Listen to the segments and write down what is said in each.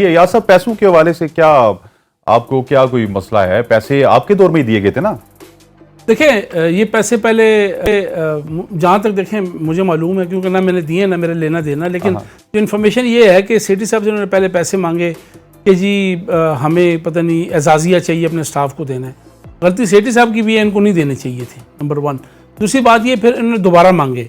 ये या सब पैसों के हवाले से क्या आपको क्या कोई मसला है? पैसे आपके दौर में ही दिए गए थे ना? देखें, ये पैसे पहले जहाँ तक देखें मुझे मालूम है, क्योंकि ना मैंने दिए ना मेरा लेना देना, लेकिन जो इन्फॉर्मेशन ये है कि सेठी साहब जिन्होंने पहले पैसे मांगे कि जी हमें पता नहीं एजाजिया चाहिए अपने स्टाफ को देना है, गलती सेठी साहब की भी है, इनको नहीं देने चाहिए थे, नंबर 1। दूसरी बात ये, फिर इन्होंने दोबारा मांगे।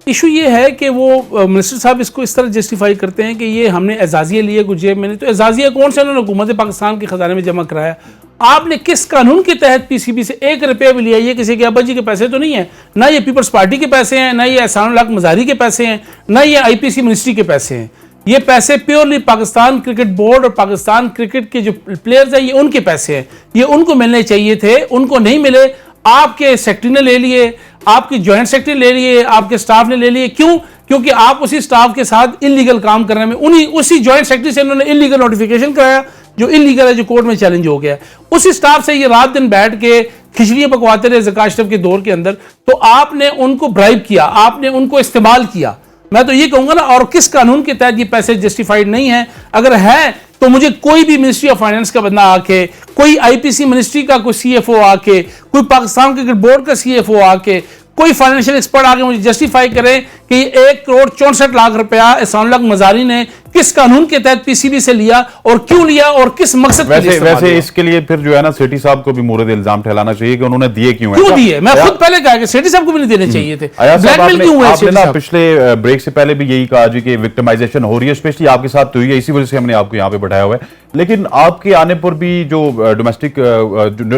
इशू ये है कि वो मिनिस्टर साहब इसको इस तरह जस्टिफाई करते हैं कि ये हमने एजाजिया लिए कुछ जेब में नहीं। तो एजाजिया कौन सा उन्होंने हुकूमत पाकिस्तान के ख़जाने में जमा कराया? आपने किस कानून के तहत पीसीबी से 1 रुपया भी लिया? ये किसी के अब्बा जी के पैसे तो नहीं है, ना ये पीपल्स पार्टी के पैसे हैं, ना ये एहसान उल हक मज़ारी के पैसे हैं, ना ये आईपीसी मिनिस्ट्री के पैसे हैं। ये पैसे प्योरली पाकिस्तान क्रिकेट बोर्ड और पाकिस्तान क्रिकेट के जो प्लेयर्स हैं ये उनके पैसे हैं, ये उनको मिलने चाहिए थे, उनको नहीं मिले। आपके सेक्रेटरी ने ले लिए, आपकी ज्वाइंट सेक्रेटरी ले लिए, आपके स्टाफ ने ले लिए। क्यों? क्योंकि आप उसी स्टाफ के साथ इलीगल काम करने में, उसी ज्वाइंट सेक्रेटरी से इन्होंने इलीगल नोटिफिकेशन कराया जो इलीगल है, जो कोर्ट में चैलेंज हो गया। उसी स्टाफ से ये रात दिन बैठ के खिचड़ियां पकवाते रहे ज़का अशरफ के दौर के अंदर। तो आपने उनको ब्राइब किया, आपने उनको इस्तेमाल किया। मैं तो ये कहूंगा ना, और किस कानून के तहत ये पैसे जस्टिफाइड नहीं है? अगर है तो मुझे कोई भी मिनिस्ट्री ऑफ फाइनेंस का बंदा आके, कोई आईपीसी मिनिस्ट्री का कोई सीएफओ आके, कोई पाकिस्तान क्रिकेट बोर्ड का सीएफओ आके, कोई फाइनेंशियल एक्सपर्ट आके मुझे जस्टिफाई करे कि 1,64,00,000 रुपया एहसान उल हक मज़ारी ने किस कानून के तहत पीसीबी से लिया और क्यों लिया और किस मकसद के लिए। वैसे इसके लिए फिर जो है ना सेठी साहब को भी मुर्द इल्जाम ठहराना चाहिए कि उन्होंने दिए क्यों दिए। मैं खुद पहले कहा कि सेठी साहब को भी नहीं देने चाहिए थे। ब्लैकमेल क्यों हुआ? आपने ना पिछले ब्रेक से पहले भी यही कहा जी कि विक्टिमाइजेशन हो रही है, स्पेशली आपके साथ तो हुई है, इसी वजह से हमने आपको यहाँ पे बैठाया हुआ है। लेकिन आपके आने पर भी जो डोमेस्टिक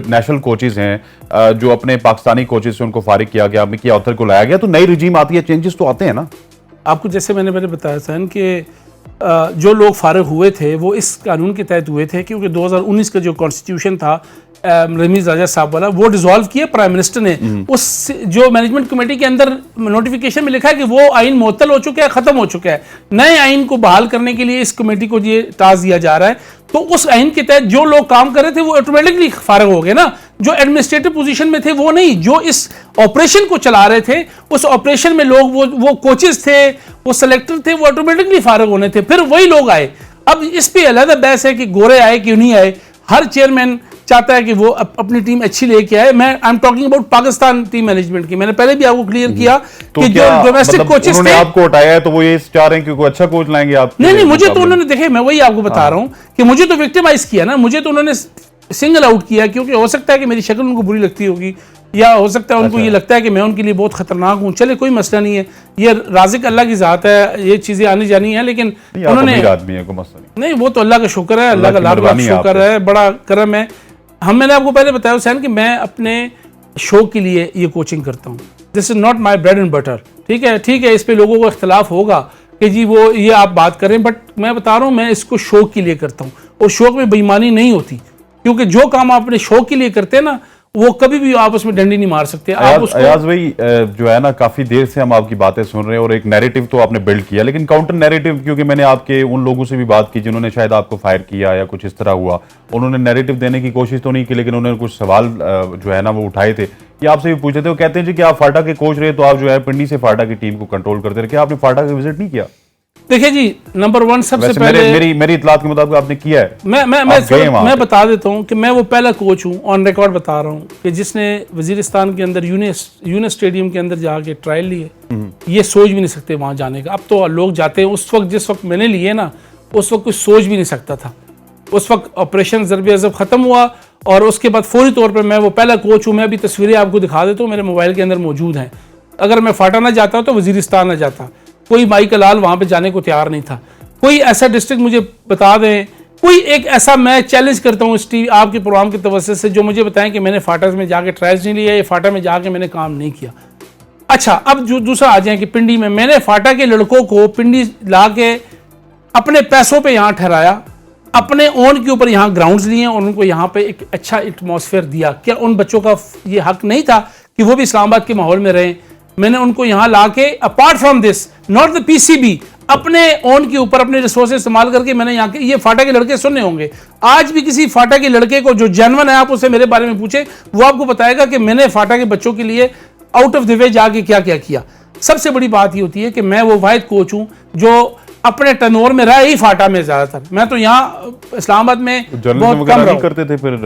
नेशनल कोचेज हैं, जो अपने पाकिस्तानी कोचेज से उनको फारिग किया गया, मिकी ऑथर को लाया गया, तो नई रिजीम आती है, चेंजेस तो आते हैं ना। आपको जैसे मैंने बताया था कि जो लोग फारिग हुए थे वो इस कानून के तहत हुए थे, क्योंकि 2019 का जो कॉन्स्टिट्यूशन था रमीज राजा साहब वाला, वो डिसॉल्व किया प्राइम मिनिस्टर ने। उस जो मैनेजमेंट कमेटी के अंदर नोटिफिकेशन में लिखा है कि वो आइन मुअत्तल हो चुका है, खत्म हो चुका है। नए आइन को बहाल करने के लिए इस कमेटी को ये टास्क दिया जा रहा है। तो उस आइन के तहत जो लोग काम कर रहे थे वो ऑटोमेटिकली फारिग हो गए ना। जो एडमिनिस्ट्रेटिव पोजीशन में थे वो नहीं, जो इस ऑपरेशन को चला रहे थे, उस ऑपरेशन में लोग वो कोचेस थे, वो सेलेक्टर थे, वो ऑटोमेटिकली फारिग होने थे। फिर वही लोग आए। अब इस पे अलग बहस है कि गोरे आए क्यों नहीं आए। हर चेयरमैन चाहता है कि वो अपनी टीम अच्छी लेके आए। मैं I am talking about Pakistan team management की। मैंने पहले भी आपको क्लियर किया तो कि जो डोमेस्टिक कोचेस थे, आपको हटाया है तो वो ये चाह रहे हैं कि कोई अच्छा कोच लाएंगे आप? नहीं, मुझे तो उन्होंने, देखे मैं वही आपको बता रहा हूं कि मुझे तो विक्टिमाइज किया ना, मुझे तो उन्होंने सिंगल आउट किया, क्योंकि हो सकता है कि मेरी शक्ल उनको बुरी लगती होगी, या हो सकता है उनको ये लगता है कि मैं उनके लिए बहुत खतरनाक हूँ। चले कोई मसला नहीं है, ये राज़िक अल्लाह की ज़ात है, ये चीज़ें आनी जानी है। लेकिन उन्होंने आदमी है, कोई मसला नहीं, वो तो अल्लाह का शुक्र है, अल्लाह का लाख शुक्र है, बड़ा करम है। मैंने आपको पहले बताया हुसैन कि मैं अपने शो के लिए ये कोचिंग करता हूँ। This is not my bread and butter. ठीक है, इस पे लोगों को इख्तलाफ होगा कि जी वो ये आप बात करें, बट मैं बता रहा हूँ मैं इसको शो के लिए करता हूँ, और शो में बेईमानी नहीं होती, क्योंकि जो काम आप अपने शो के लिए करते हैं ना, वो कभी भी आप उसमें डंडी नहीं मार सकते। अयाज भाई जो है ना, काफी देर से हम आपकी बातें सुन रहे हैं और एक नैरेटिव तो आपने बिल्ड किया, लेकिन काउंटर नैरेटिव, क्योंकि मैंने आपके उन लोगों से भी बात की जिन्होंने शायद आपको फायर किया या कुछ इस तरह हुआ, उन्होंने नैरेटिव देने की कोशिश तो नहीं की, लेकिन उन्होंने कुछ सवाल जो है ना वो उठाए थे, कि आपसे भी पूछे थे। वो कहते हैं जी कि आप फाटा के कोच रहे तो आप जो है पिंडी से फाटा की टीम को कंट्रोल करते रहे, क्या आपने फाटा का विजिट नहीं किया? देखिए जी, नंबर 1 सबसे पहले मेरी इतलात के मुताबिक आपने किया है। मैं बता देता हूं कि मैं वो पहला कोच हूं, ऑन रिकॉर्ड बता रहा हूं, कि जिसने वजीरिस्तान के अंदर यूनिस स्टेडियम के अंदर जाके ट्रायल लिए। ये सोच भी नहीं सकते वहां जाने का। अब तो लोग जाते हैं, उस वक्त जिस वक्त मैंने लिए ना, उस वक्त कुछ सोच भी नहीं सकता था। उस वक्त ऑपरेशन ज़रबे अज़ब खत्म हुआ और उसके बाद फौरी तौर पर मैं वो पहला कोच हूँ। मैं अभी तस्वीरें आपको दिखा देता हूँ, मेरे मोबाइल के अंदर मौजूद हैं। अगर मैं फाटा ना जाता तो वजीरिस्तान ना जाता, कोई माइक लाल वहां पे जाने को तैयार नहीं था। कोई ऐसा डिस्ट्रिक्ट मुझे बता दें, कोई एक ऐसा, मैं चैलेंज करता हूँ इस आपके प्रोग्राम के तवज्जो से, जो मुझे बताएं कि मैंने फाटा में जाके ट्रायल्स नहीं लिया या फाटा में जाके मैंने काम नहीं किया। अच्छा, अब जो दूसरा आ जाए कि पिंडी में मैंने फाटा के लड़कों को पिंडी ला के अपने पैसों पर यहाँ ठहराया, अपने ओन के ऊपर यहाँ ग्राउंड्स लिए और उनको यहाँ पे एक अच्छा एटमॉस्फेयर दिया। क्या उन बच्चों का ये हक नहीं था कि वो भी इस्लामाबाद के माहौल में रहें? मैंने उनको यहाँ लाके, apart from this, not the PCB, अपने ओन के ऊपर अपने रिसोर्स इस्तेमाल करके मैंने यहाँ के, ये फाटा के लड़के सुनने होंगे, आज भी किसी फाटा के लड़के को जो जेन्युइन है, आप उससे मेरे बारे में पूछे, वो आपको बताएगा कि मैंने फाटा के बच्चों के लिए आउट ऑफ द वे जाके क्या क्या किया। सबसे बड़ी बात ये होती है कि मैं वो वाहिद कोच हूँ जो अपने टर्नओवर में रहा ही फाटा में ज्यादातर। मैं तो यहाँ इस्लामाबाद में जर्नलिज्म बहुत वगैरह कम नहीं रहा हूं। करते थे फिर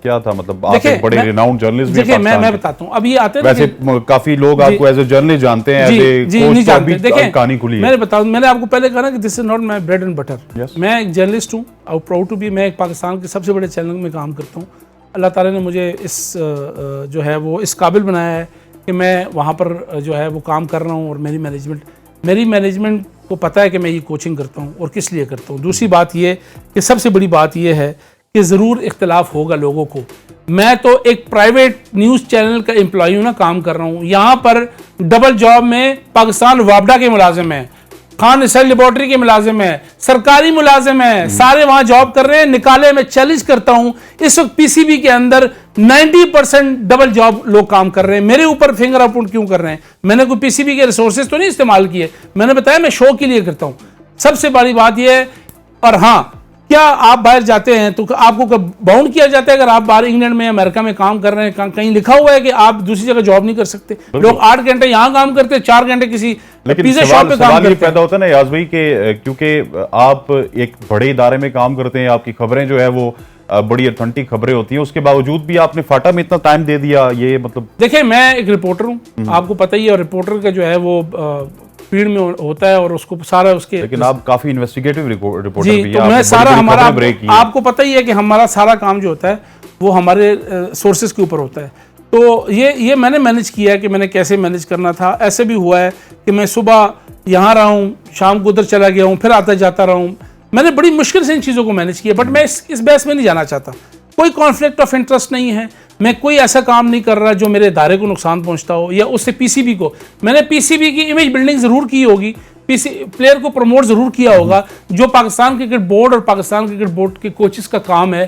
क्या था मतलब? आप देखिए, एक बड़े रिनाउंड जर्नलिस्ट भी देखिए पाकिस्तान मैं के। बताता हूँ, अब ये आते हैं वैसे काफी लोग आपको एज ए जर्नलिस्ट जानते हैं, जी एज ए जी कोच नहीं तो जानते। अभी देखिए कहानी खुली है। मैंने बताऊँ, मैंने आपको पहले कहा ना कि this is not my bread and butter. Yes. मैं एक जर्नलिस्ट हूँ और प्राउड टू बी, मैं एक पाकिस्तान के सबसे बड़े चैनल में काम करता हूँ। अल्लाह ताला ने मुझे इस जो है वो इस काबिल बनाया है कि मैं वहाँ पर जो है वो काम कर रहा हूँ, और मेरी मैनेजमेंट को पता है कि मैं ये कोचिंग करता हूँ और किस लिए करता हूँ। दूसरी बात ये कि सबसे बड़ी बात ये है कि ज़रूर इख्तलाफ होगा लोगों को। मैं तो एक प्राइवेट न्यूज़ चैनल का एम्प्लॉई हूँ ना, काम कर रहा हूँ। यहाँ पर डबल जॉब में पाकिस्तान वापडा के मुलाजिम हैं, खान रिसर्च लेबॉर्ट्री के मुलाजिम है, सरकारी मुलाजिम है, सारे वहां जॉब कर रहे हैं। निकाले मैं चैलेंज करता हूं, इस वक्त पीसीबी के अंदर 90% डबल जॉब लोग काम कर रहे हैं। मेरे ऊपर फिंगर अपॉइंट क्यों कर रहे हैं? मैंने कोई पीसीबी के रिसोर्सेज तो नहीं इस्तेमाल किए, मैंने बताया मैं शो के लिए करता हूं। सबसे बड़ी बात यह है। और हाँ, क्या आप बाहर जाते हैं तो आपको बाउंड किया जाता है? अगर आप बाहर इंग्लैंड में अमेरिका में काम कर रहे हैं, कहीं लिखा हुआ है कि आप दूसरी जगह जॉब नहीं कर सकते? लोग 8 घंटे यहाँ काम करते हैं, 4 घंटे किसी पिज़्ज़ा शॉप पे काम करते हैं। पैदा होता है ना याज भाई के, क्योंकि आप एक बड़े इदारे में काम करते हैं, आपकी खबरें जो है वो बड़ी ऑथेंटिक खबरें होती हैं, उसके बावजूद भी आपने फाटा में इतना टाइम दे दिया, ये मतलब? देखिए मैं एक रिपोर्टर हूँ, आपको पता ही है, और रिपोर्टर का जो है वो फील्ड में होता है और उसको सारा उसके, लेकिन आप काफी इन्वेस्टिगेटिव रिपोर्टर जी, भी तो हैं, मैं सारा हमारा आपको पता ही है कि हमारा सारा काम जो होता है वो हमारे सोर्सेज के ऊपर होता है। तो ये मैंने मैनेज किया है कि मैंने कैसे मैनेज करना था। ऐसे भी हुआ है कि मैं सुबह यहाँ रहा हूँ, शाम को उधर चला गया हूँ, फिर आता जाता रहा हूँ। मैंने बड़ी मुश्किल से इन चीज़ों को मैनेज किया, बट मैं इस बहस में नहीं जाना चाहता। कोई कॉन्फ्लिक्ट ऑफ इंटरेस्ट नहीं है, मैं कोई ऐसा काम नहीं कर रहा जो मेरे इदारे को नुकसान पहुंचता हो या उससे पीसीबी को। मैंने पीसीबी की इमेज बिल्डिंग ज़रूर की होगी, प्लेयर को प्रमोट ज़रूर किया होगा, जो पाकिस्तान क्रिकेट बोर्ड और पाकिस्तान क्रिकेट बोर्ड के कोचेस का काम है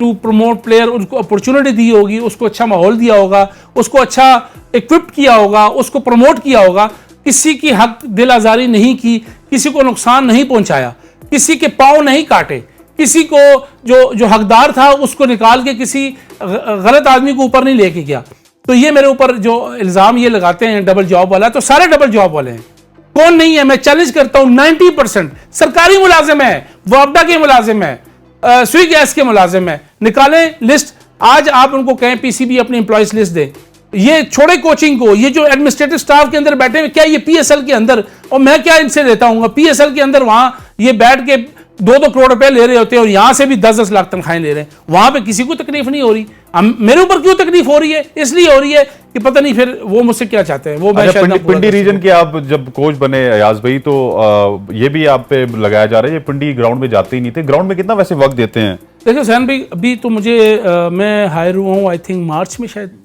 टू प्रमोट प्लेयर। उनको अपॉर्चुनिटी दी होगी, उसको अच्छा माहौल दिया होगा, उसको अच्छा इक्विप्ड किया होगा, उसको प्रमोट किया होगा, किसी की हक दिल आज़ारी नहीं की, किसी को नुकसान नहीं पहुंचाया, किसी के पाँव नहीं काटे, किसी को जो हकदार था उसको निकाल के किसी गलत आदमी को ऊपर नहीं लेके गया। तो ये मेरे ऊपर जो इल्ज़ाम ये लगाते हैं डबल जॉब वाला, तो सारे डबल जॉब वाले हैं, कौन नहीं है? मैं चैलेंज करता हूं, 90% सरकारी मुलाजिम है, वापडा के मुलाजिम है, सुई गैस के मुलाजिम है। निकालें लिस्ट, आज आप उनको कहें पीसीबी अपनी एम्प्लॉइज लिस्ट दें। ये छोड़े कोचिंग को, ये जो एडमिनिस्ट्रेटिव स्टाफ के अंदर बैठे हुए, क्या ये पीएसएल के अंदर, और मैं क्या इनसे लेता हूँ? पीएसएल के अंदर वहां ये बैठ के 2-2 करोड़ रुपए ले रहे होते हैं और यहां से भी 10-10 लाख तनख्वाहें ले रहे हैं। वहां पे किसी को तकलीफ नहीं हो रही, मेरे ऊपर क्यों तकलीफ हो रही है? इसलिए हो रही है कि पता नहीं फिर वो मुझसे क्या चाहते हैं। वो मैं शायद पिंडी रीजन के आप जब कोच बने याज भाई, तो ये भी आप पे लगाया जा रहा है, ये पिंडी ग्राउंड में जाते ही नहीं थे। ग्राउंड में कितना वैसे वक्त देते हैं? देखिए हुसैन भाई, अभी तो मुझे मैं हायर हुआ हूँ आई थिंक मार्च में शायद,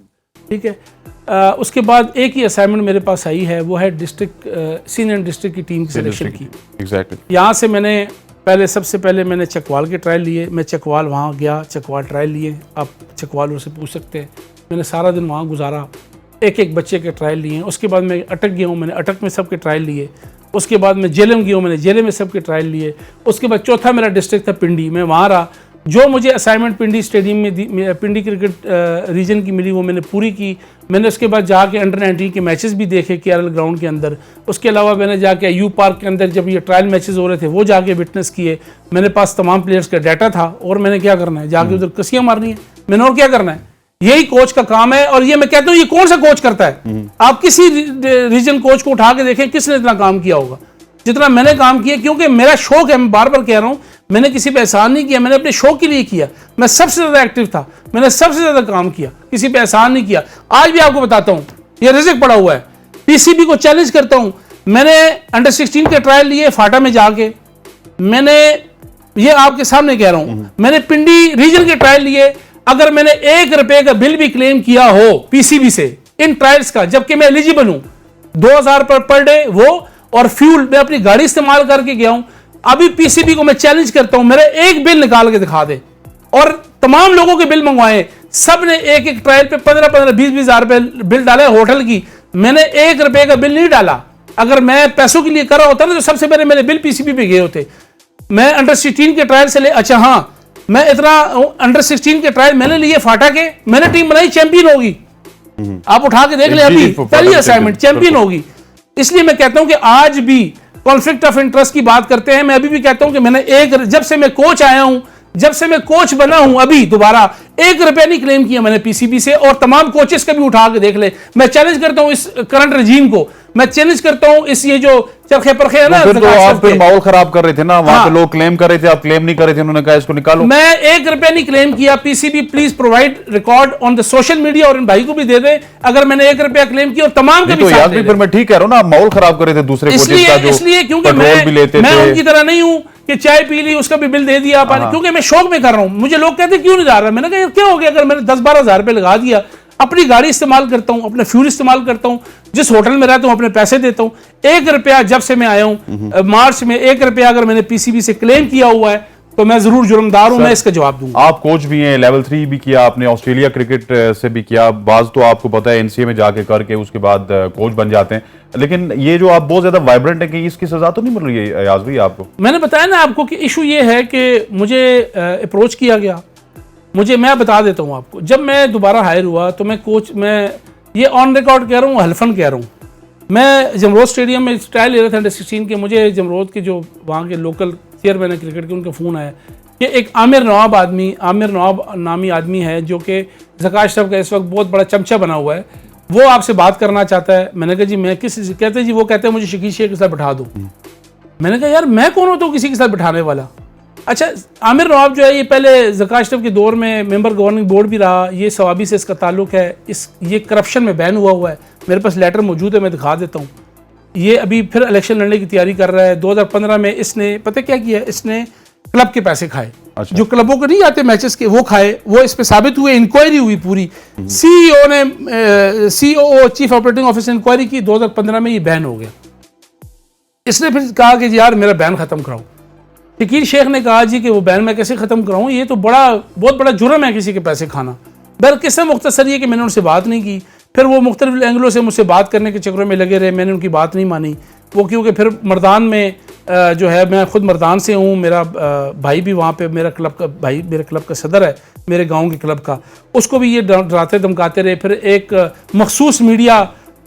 ठीक है। उसके बाद एक ही असाइनमेंट मेरे पास आई है, वो है डिस्ट्रिक्ट सीनियर डिस्ट्रिक्ट की टीम की सिलेक्शन की। एग्जैक्टली। यहाँ से मैंने सबसे पहले मैंने चकवाल के ट्रायल लिए। मैं चकवाल वहाँ गया, चकवाल ट्रायल लिए, आप चकवालों से पूछ सकते हैं। मैंने सारा दिन वहाँ गुजारा, एक बच्चे के ट्रायल लिए। उसके बाद मैं अटक गया हूँ, मैंने अटक में सबके ट्रायल लिए। उसके बाद मैं जेलम गया हूँ, मैंने जेलम में सबके ट्रायल लिए। उसके बाद चौथा मेरा डिस्ट्रिक्ट था पिंडी, मैं वहाँ रहा। जो मुझे असाइनमेंट पिंडी स्टेडियम में पिंडी क्रिकेट रीजन की मिली वो मैंने पूरी की। मैंने उसके बाद जाके अंडर-19 के मैचेस भी देखे केआरएल ग्राउंड के अंदर। उसके अलावा मैंने जाके यू पार्क के अंदर जब ये ट्रायल मैचेस हो रहे थे वो जाके विटनेस किए। मेरे पास तमाम प्लेयर्स का डाटा था, और मैंने क्या करना है? जाके उधर कसियाँ मारनी है, मैंने और क्या करना है? यही कोच का काम है। और ये मैं कहता हूँ, ये कौन सा कोच करता है? आप किसी रीजन कोच को उठा के देखें किसने इतना काम किया होगा जितना मैंने काम किया। क्योंकि मेरा शौक है, मैं बार बार कह रहा हूँ, मैंने किसी पे एहसान नहीं किया, मैंने अपने शौक के लिए किया। मैं सबसे ज़्यादा एक्टिव था, मैंने सबसे ज़्यादा काम किया, किसी पे एहसान नहीं किया। आज भी आपको बताता हूँ, ये रिज़्क पड़ा हुआ है। पीसीबी को चैलेंज करता हूँ, मैंने अंडर 16 के ट्रायल लिए फाटा में जाके, मैंने ये आपके सामने कह रहा हूँ, मैंने पिंडी रीजन के ट्रायल लिए। अगर मैंने 1 रुपए का बिल भी क्लेम किया हो पीसीबी से इन ट्रायल्स का, जबकि मैं एलिजिबल हूँ, 2000 पर डे वो, और फ्यूल मैं अपनी गाड़ी इस्तेमाल करके गया हूं। अभी पीसीबी को मैं चैलेंज करता हूं, मेरे एक बिल निकाल के दिखा दे। और तमाम लोगों के बिल मंगवाए, सब ने एक ट्रायल पे 15-15, 20-20 हज़ार रुपए बिल डाले होटल की। मैंने 1 रुपए का बिल नहीं डाला। अगर मैं पैसों के लिए कर रहा होता ना तो सबसे पहले मेरे बिल पीसीबी पे गए होते। मैं अंडर 16 के ट्रायल से ले, अच्छा हाँ, मैं इतना अंडर 16 के ट्रायल मैंने लिए फाटा के, मैंने टीम बनाई चैंपियन होगी। आप उठा के देख ले, अभी पहली असाइनमेंट चैंपियन होगी। इसलिए मैं कहता हूं कि आज भी कॉन्फ्लिक्ट ऑफ इंटरेस्ट की बात करते हैं। मैं अभी भी कहता हूं कि मैंने जब से मैं कोच आया हूं, जब से मैं कोच बना हूं, अभी दोबारा 1 रुपया नहीं क्लेम किया मैंने पीसीबी से। और तमाम कोचेस का भी उठा के देख ले। मैं चैलेंज करता हूं इस करंट रजीम को, मैं चैलेंज करता हूं इस ये जो चरखे परखे है ना। फिर तो आप फिर माहौल खराब कर रहे थे ना, वहां पे लोग क्लेम कर रहे थे, आप क्लेम नहीं कर रहे थे, उन्होंने कहा इसको निकालो। मैं 1 रुपया नहीं क्लेम किया। PCB please provide record on the social media, और इन भाई को भी दे दे अगर मैंने 1 रुपया क्लेम किया, और तमाम के भी साथ दे दे। फिर मैं ठीक कह रहा हूं ना, आप माहौल खराब कर रहे थे दूसरे कोचेस का, जो इसलिए क्योंकि मैं उनकी तरह नहीं हूं कि चाय पी ली उसका भी बिल दे दिया पानी, क्योंकि मैं शौक में कर रहा हूं। मुझे लोग कहते क्यों नहीं जा रहा, मैंने कहा यार क्या हो गया, अगर मैंने 10-12 हज़ार रुपये लगा दिया, अपनी गाड़ी इस्तेमाल करता हूं, अपना फ्यूल इस्तेमाल करता हूं, जिस होटल में रहता हूं अपने पैसे देता हूं। 1 रुपया जब से मैं आया हूं मार्च में, 1 रुपया अगर मैंने पीसीबी से क्लेम किया हुआ है तो मैं जरूर जुर्मदार हूं, मैं इसका जवाब दूंगा। आप कोच भी हैं, लेवल 3 भी किया आपने, ऑस्ट्रेलिया क्रिकेट से भी किया, बाज तो आपको पता है एनसीए में जाके करके उसके बाद कोच बन जाते हैं। लेकिन ये जो आप बहुत ज्यादा वाइब्रेंट है, कि इसकी सजा तो नहीं मिल रही है अयाज भाई आपको? मैंने बताया ना आपको कि इशू ये है कि मुझे अप्रोच किया गया, मैं बता देता हूँ आपको। जब मैं दोबारा हायर हुआ तो मैं ये ऑन रिकॉर्ड कह रहा हूँ, हल्फन कह रहा हूँ, मैं जमरोद स्टेडियम में ट्रायल ले रहा था अंडर-16 के। मुझे जमरोद के जो वहाँ के लोकल चेयरमैन है क्रिकेट के, उनका फ़ोन आया कि एक आमिर नवाब नामी आदमी है जो कि ज़का अशरफ का इस वक्त बहुत बड़ा चमचा बना हुआ है, वो आपसे बात करना चाहता है। मैंने कहा जी मैं कहते हैं जी, वो कहते हैं मुझे शकील शेख के साथ बैठा दो। मैंने कहा यार मैं कौन होता हूँ किसी के साथ बैठाने वाला। अच्छा, आमिर नवाब जो है ये पहले ज़का अशरफ के दौर में मेंबर गवर्निंग बोर्ड भी रहा, ये सवाबी से इसका ताल्लुक है, ये करप्शन में बैन हुआ है। मेरे पास लेटर मौजूद है, मैं दिखा देता हूँ। ये अभी फिर इलेक्शन लड़ने की तैयारी कर रहा है। 2015 में इसने पता क्या किया, इसने क्लब के पैसे खाए। अच्छा। जो क्लबों को नहीं आते मैचेस के, वो खाए। वो इस पे साबित हुए, इंक्वायरी हुई पूरी। सीईओ ने COO chief operating officer inquiry की, 2015 में ये बैन हो गया। इसने फिर कहा कि यार मेरा बैन खत्म कराओ। शकील शेख ने कहा जी कि वो बैन मैं कैसे खत्म कराऊं, ये तो बहुत बड़ा जुर्म है किसी के पैसे खाना। बहरकिस्सा मुख्तसर ये कि मैंने उनसे बात नहीं की। फिर वो मुख्तलिफ एंगलों से मुझसे बात करने के चक्करों में लगे रहे, मैंने उनकी बात नहीं मानी। वो क्योंकि फिर मर्दान में जो है, मैं खुद मर्दान से हूँ, मेरा भाई भी वहाँ पे मेरे क्लब का सदर है, मेरे गांव के क्लब का, उसको भी ये डराते धमकाते रहे। फिर एक मखसूस मीडिया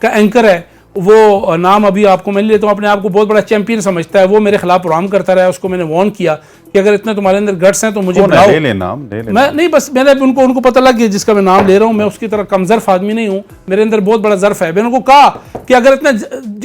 का एंकर है, वो नाम अभी आपको मैं लेता हूँ, अपने आप को बहुत बड़ा चैंपियन समझता है, वो मेरे खिलाफ प्रोग्राम करता रहा है। उसको मैंने वार्न किया कि अगर इतने तुम्हारे अंदर गट्स हैं तो मुझे बुलाओ। ले लेना। मैं नहीं, बस मैंने उनको पता लग गया जिसका मैं नाम ले रहा हूँ। मैं उसकी तरह कमजर्फ आदमी नहीं हूँ, मेरे अंदर बहुत बड़ा जर्फ है। मैंने उनको कहा कि अगर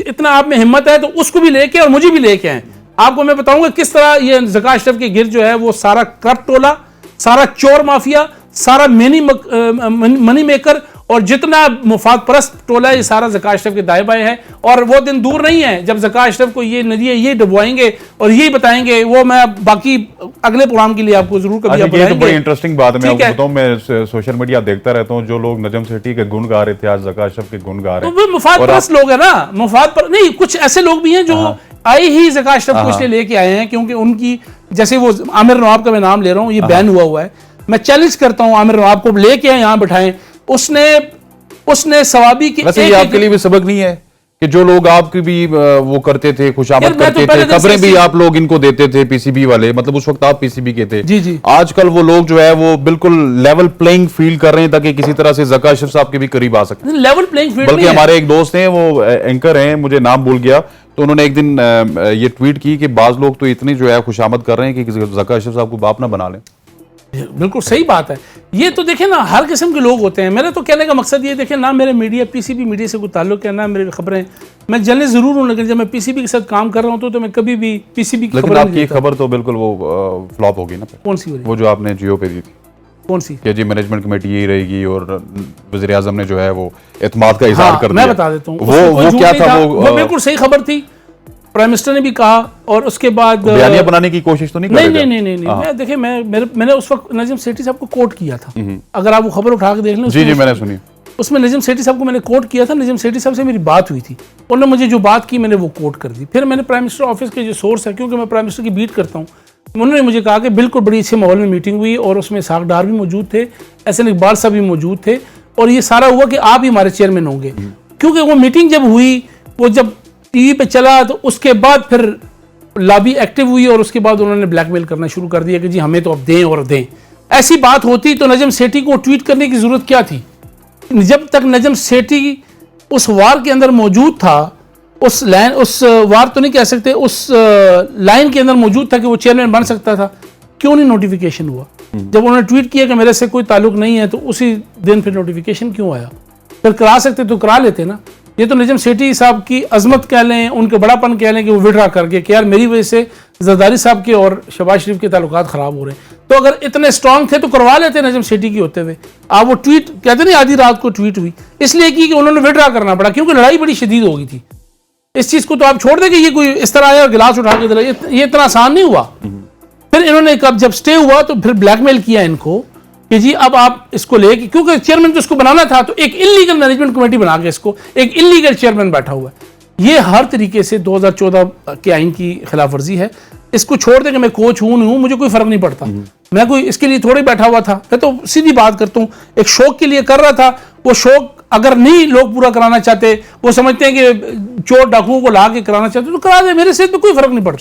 इतना आप में हिम्मत है तो उसको भी लेके और मुझे भी लेके आए। आपको मैं बताऊंगा किस तरह ये ज़का अशरफ के गिर्द जो है वो सारा करप्ट टोला, सारा चोर माफिया, सारा मनी मेकर और जितना मुफाद परस्त टोला है, ये सारा ज़का अशरफ के दाएं बाएं है। और वो दिन दूर नहीं है जब ज़का अशरफ को ये नदियाँ ये डुबवाएंगे और यही बताएंगे। वो मैं बाकी अगले प्रोग्राम के लिए आपको जरूर कभी ये तो बड़ी इंटरेस्टिंग बात है। मैं आपको बताऊं, मैं सोशल मीडिया देखता रहता हूं, जो लोग नजम सेठी के गुण गा रहे थे आज ज़का अशरफ के गुण गा रहे हैं। तो वो मुफाद परस्त लोग है ना, मुफाद पर नहीं, कुछ ऐसे लोग भी हैं जो आए ही ज़का अशरफ को इसलिए लेके आए हैं क्योंकि उनकी, जैसे वो आमिर नवाब का मैं नाम ले रहा हूँ, ये बैन हुआ है। मैं चैलेंज करता हूँ आमिर नवाब को लेके यहाँ बैठाएं। उसने सवाबी की वैसे ये आपके लिए भी सबक नहीं है कि जो लोग आपकी भी वो करते थे, खुशामद करते थे, खबरें भी आप लोग इनको देते थे, पीसीबी वाले, मतलब उस वक्त आप पीसीबी के थे। जी। आजकल वो लोग जो है वो बिल्कुल लेवल प्लेइंग फील्ड कर रहे हैं ताकि किसी तरह से ज़का अशरफ साहब के भी करीब आ सके। लेवल प्लेइंग फील्ड बल्कि हमारे एक दोस्त हैं, वो एंकर हैं, मुझे नाम भूल गया, तो उन्होंने एक दिन ये ट्वीट की कि बाज लोग तो इतनी जो है खुशामद कर रहे हैं कि ज़का अशरफ साहब को बाप ना बना लें। बिल्कुल सही बात है। ये तो देखें ना, हर किस्म के लोग होते हैं। मेरा तो कहने का मकसद ये देखें ना, मेरे मीडिया पीसीबी मीडिया से कोई ताल्लुक है ना मेरी खबरें, मैं जलने जरूर हूँ, लेकिन जब मैं पीसीबी के साथ काम कर रहा हूँ तो मैं कभी भी पीसीबी की लेकिन आपकी खबर तो बिल्कुल वो फ्लॉप होगी ना। कौन सी? वो जो आपने जियो पे दी थी। कौन सी? कि जी मैनेजमेंट कमेटी यही रहेगी और वज़ीर आज़म ने जो है वो एतमाद का इज़हार कर दिया। मैं बता देता हूँ वो क्या था। वो बिल्कुल सही खबर थी, प्राइम मिनिस्टर ने भी कहा। और उसके बाद बयानिया बनाने की कोशिश तो नहीं कर रहे? नहीं। मैं देखिए, मैंने उस वक्त नजीम सेठी साहब को कोट किया था। अगर आप वो खबर उठा के देख लें, जी मैंने सुनी, उसमें नजीम सेठी साहब को मैंने कोट किया था। नजीम सेठी साहब से मेरी बात हुई थी, उन्होंने मुझे जो बात की मैंने वो कोट कर दी। फिर मैंने प्राइम मिनिस्टर ऑफिस के जो सोर्स है, क्योंकि मैं प्राइम मिनिस्टर की बीट करता हूँ, उन्होंने मुझे कहा कि बिल्कुल बड़ी अच्छे माहौल में मीटिंग हुई और उसमें इस्हाक डार भी मौजूद थे, एहसन इकबाल साहब भी मौजूद थे, और ये सारा हुआ कि आप ही हमारे चेयरमैन होंगे। क्योंकि वो मीटिंग जब हुई, वो जब टीवी पे चला, तो उसके बाद फिर लॉबी एक्टिव हुई और उसके बाद उन्होंने ब्लैकमेल करना शुरू कर दिया कि जी हमें तो अब दें और दें। ऐसी बात होती तो नजम सेठी को ट्वीट करने की जरूरत क्या थी? जब तक नजम सेठी उस वार के अंदर मौजूद था उस लाइन, उस वार तो नहीं कह सकते, उस लाइन के अंदर मौजूद था कि वो चेयरमैन बन सकता था, क्यों नहीं नोटिफिकेशन हुआ? जब उन्होंने ट्वीट किया कि मेरे से कोई ताल्लुक नहीं है, तो उसी दिन फिर नोटिफिकेशन क्यों आया? फिर करा सकते तो करा लेते ना। ये तो निजाम सेठी साहब की अजमत कह लें, उनके बड़ापन कह लें कि वो विड्रा कर गए कि यार मेरी वजह से जरदारी साहब के और शहबाज शरीफ के ताल्लुकात ख़राब हो रहे हैं। तो अगर इतने स्ट्रांग थे तो करवा लेते निजाम सेठी की होते हुए। आप वो ट्वीट कहते नहीं, आधी रात को ट्वीट हुई इसलिए की कि उन्होंने विड्रा करना पड़ा, क्योंकि लड़ाई बड़ी शदीद हो गई थी। इस चीज़ को तो आप छोड़ दें कि ये कोई इस तरह आया और गिलास उठा के दिला, ये इतना आसान नहीं हुआ। फिर इन्होंने कब जब स्टे हुआ तो फिर ब्लैकमेल किया इनको कि जी अब आप इसको लेके, क्योंकि चेयरमैन तो इसको बनाना था, तो एक इलीगल मैनेजमेंट कमेटी बना के इसको एक इलीगल चेयरमैन बैठा हुआ है। ये हर तरीके से 2014 के आइन की खिलाफ वर्जी है। इसको छोड़ दे कि मैं कोच हूं नहीं हूं, मुझे कोई फर्क नहीं पड़ता। मैं कोई इसके लिए थोड़ी बैठा हुआ था, मैं तो सीधी बात करता हूं, एक शौक के लिए कर रहा था। वो शौक अगर नहीं लोग पूरा कराना चाहते, वो समझते हैं कि चोर डाकुओं को ला के कराना चाहते, तो करा दे, मेरे से तो कोई फर्क नहीं पड़ता।